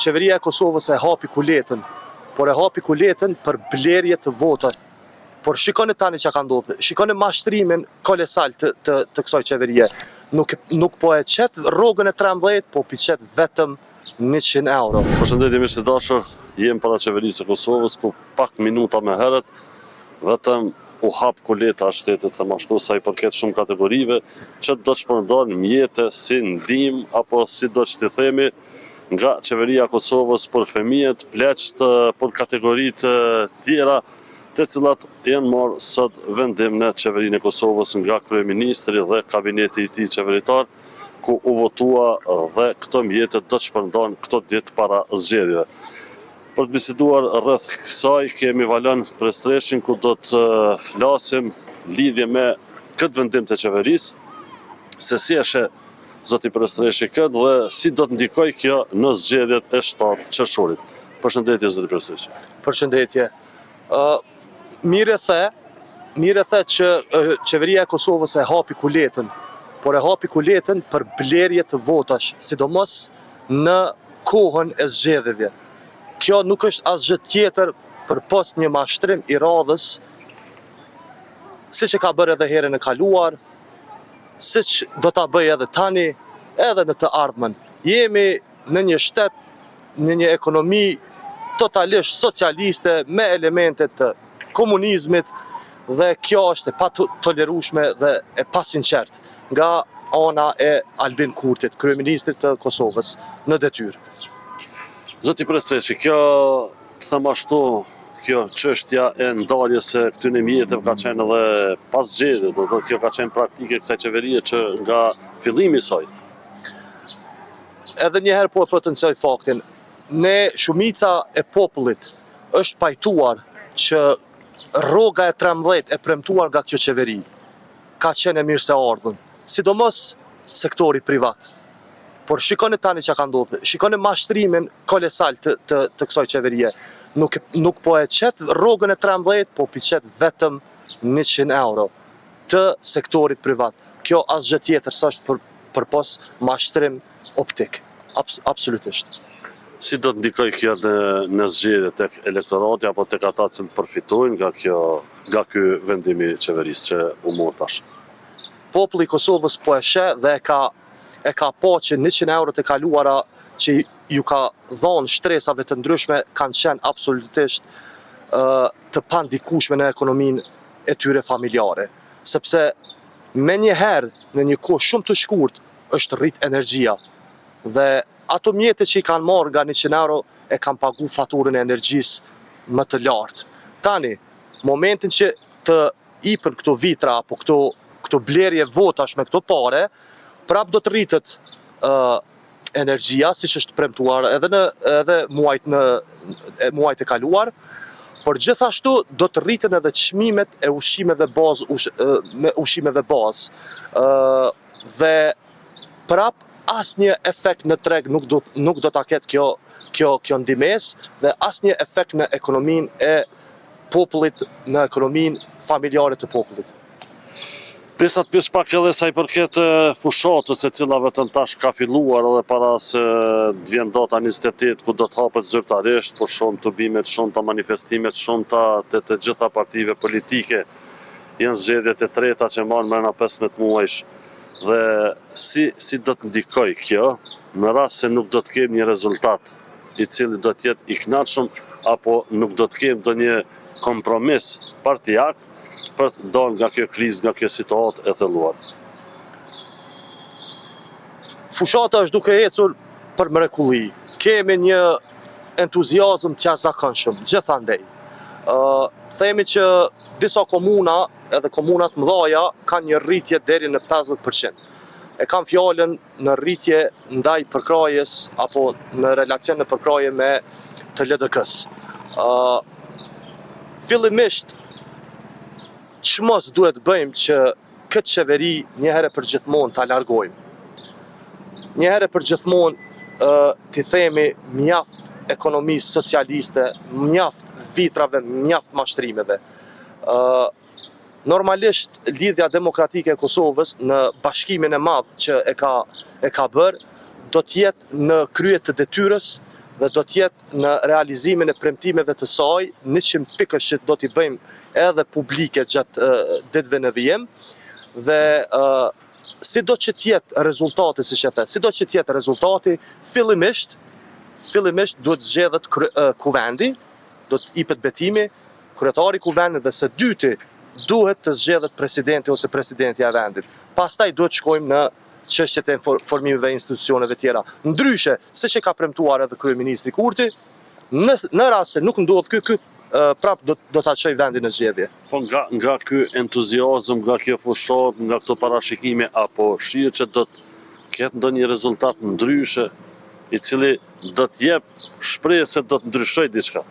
Qeveria e Kosovës e hapi kuletën, por e hapi kuletën për blerje të vota. Por shikoni tani që ka ndodhur, shikoni mashtrimin kolosal të kësaj qeverie. Nuk po e qet rrogën e 13, po piqet vetëm 100 euro. Përshëndetje miq të dashur, jem para qeverisë së Kosovës ku pak minuta më herët vetëm u hap kuleta e shtetit them ashtu sa i përket shumë kategorive që do të shpërndan mjete si ndihmë apo si do të themi nga qeveria e Kosovës për fëmijët, pleqt, për kategoritë tjera të cilat janë marrë sot vendim në qeverinë e Kosovës nga kryeministri dhe kabineti i tij qeveritar, ku u votua dhe këto mjete do të shpërndan këto ditë para zgjedhjeve. Për të biseduar rreth kësaj kemi Valon Prestreshin ku do të flasim lidhje me këtë vendim të qeverisë, se si e sheh zoti Prestreshi këtë dhe si do të ndikojë kjo në zgjedhjet e 7 qershorit. Përshëndetje zoti Prestreshi. Përshëndetje. Mirë e the që qeveria e Kosovës e hapi kuletën, por e hapi kuletën për blerje të votash, sidomos në kohën e zgjedhjeve. Kjo nuk është asgjë tjetër përpos një mashtrim i radhës, siç e ka bërë edhe herën e kaluar, siç do ta bëjë edhe tani, edhe në të ardhmen. Jemi në një shtet, në një ekonomi totalisht socialiste me elemente të komunizmit dhe kjo është e patolerueshme dhe e pasinqert nga ana e Albin Kurtit, kryeministrit të Kosovës në detyrë. Zoti Prestreshi, kjo them ashtu, kjo çështja e ndarjes së këtyre mjeteve ka qenë edhe pas zgjedhjeve, do thotë kjo ka qenë praktike kësaj qeverie që nga fillimi i saj. Edhe një herë po potencioj faktin, ne shumica e popullit është pajtuar që rroga e 13 e premtuar nga kjo qeveri ka qenë e mirëseardhën, sidomos sektori privat. Por shikoni tani që ka ndodhur, shikoni mashtrimin kolosal të kësaj qeverie. Nuk po e qet rrogën e 13, po piqet vetëm 100 euro të sektorit privat. Kjo asgjë tjetër s'është përpos mashtrim optik. Absolutisht. Si do të ndikojë kjo në zgjedhje tek elektorati apo tek ata që përfitojnë nga ky vendim i qeverisë që u mor tash? Populli i Kosovës po e sheh dhe e ka pa që 100 eurot e kaluara që ju ka dhënë shtresave të ndryshme kanë qenë absolutisht të pandikueshme në ekonominë e tyre familjare. Sepse me njëherë në një kohë shumë të shkurtë është rrit energjia dhe ato mjete që i kanë marrë nga 100 euro e kanë pagu faturën e energjisë më të lartë. Tani, momentin që të ipën këto vitra apo këto blerje votash me këto pare, prap do të rritet energjia, siç është premtuar edhe muajt e kaluar, por gjithashtu do të rriten edhe çmimet e ushqimeve bazë. Dhe prap asnjë efekt në treg nuk do ta ketë kjo ndihmesë dhe asnjë efekt në ekonominë e popullit, në ekonominë familjare të popullit. Disa të pyes pak edhe sa i përket fushatës e cila vetëm tash ka filluar edhe para se të vjen data 28 ku do të hapet zyrtarisht, por shumë tubimet, shumë ta manifestimet, shumë të gjitha partive politike. Janë zgjedhjet e treta që marrin brenda 15 muajsh. Dhe si do të ndikojë kjo në rast se nuk do të kemi një rezultat i cili do të jetë i kënaqshëm apo nuk do të kemi ndonjë kompromis partijak për të dalë nga kjo krizë, nga kjo situatë e thelluar. Fushata është duke ecur për mrekulli. Kemi një entuziazëm të jashtëzakonshëm, gjithandej. Themi që disa komuna, edhe komunat mëdhaja, kanë një rritje deri në 50%. E kam fjalën në rritje ndaj përkrahjes apo në relacion në përkrahje me të LDK-s. Fillimisht ç'mos duhet bëjmë që këtë qeveri një herë për gjithmonë ta largojmë. Një herë për gjithmonë t'i themi mjaft ekonomisë socialiste, mjaft vitrave, mjaft mashtrimeve. Normalisht lidhja demokratike e Kosovës në bashkimin e madh që e ka bërë do të jetë në krye të detyrës dhe do t'jetë në realizimin e premtimeve të saj 100 pikësh që do t'i bëjmë edhe publike gjatë ditëve në vijim dhe si do që t'jetë rezultati, si që the, si do që t'jetë rezultati, fillimisht duhet zgjedhet kuvendi, do t'ipet betimi, kryetari kuvendit dhe së dyti duhet të zgjedhet presidenti ose presidentja e vendit. Pastaj duhet shkojmë në çështjet e formimeve e institucioneve tjera. Ndryshe, siç e ka premtuar edhe kryeministri Kurti, në rast se nuk ndodh ky prap do ta çoj vendin në zgjedhje. Po nga ky entuziazëm, nga kjo fushat, nga këto parashikime, apo shihet që do të ketë ndonjë rezultat ndryshe i cili do të jep shpresë se do të ndryshojë diçka.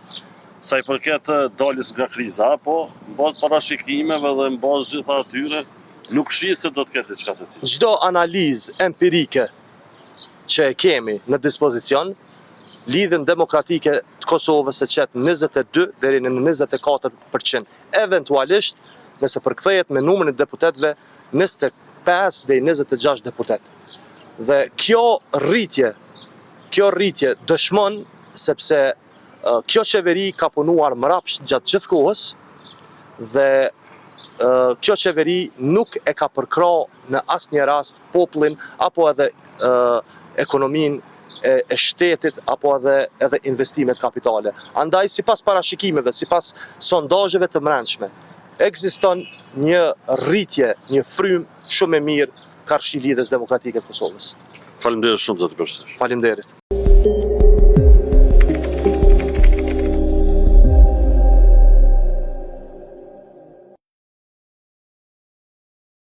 Sa i përket daljes nga kriza, apo në bazë parashikimeve dhe në bazë gjitha atyre, nuk shihet se do të ketë diçka të tillë. Çdo analizë empirike që e kemi në dispozicion, lidhjen demokratike të Kosovës e qetë 22 deri në 24%. Eventualisht, nëse përkthehet me numrin e deputetëve, 25 deri 26 deputet. Dhe kjo rritje dëshmon sepse kjo qeveri ka punuar mrapsht gjatë gjithë kohës dhe kjo qeveri nuk e ka përkrahur në asnjë rast popullin apo edhe ekonominë e shtetit apo edhe investimet kapitale. Andaj, sipas parashikimeve, sipas sondazheve të brendshme, ekziston një rritje, një frymë shumë e mirë karshi lidhjes demokratike të Kosovës. Faleminderit shumë zoti profesor. Faleminderit.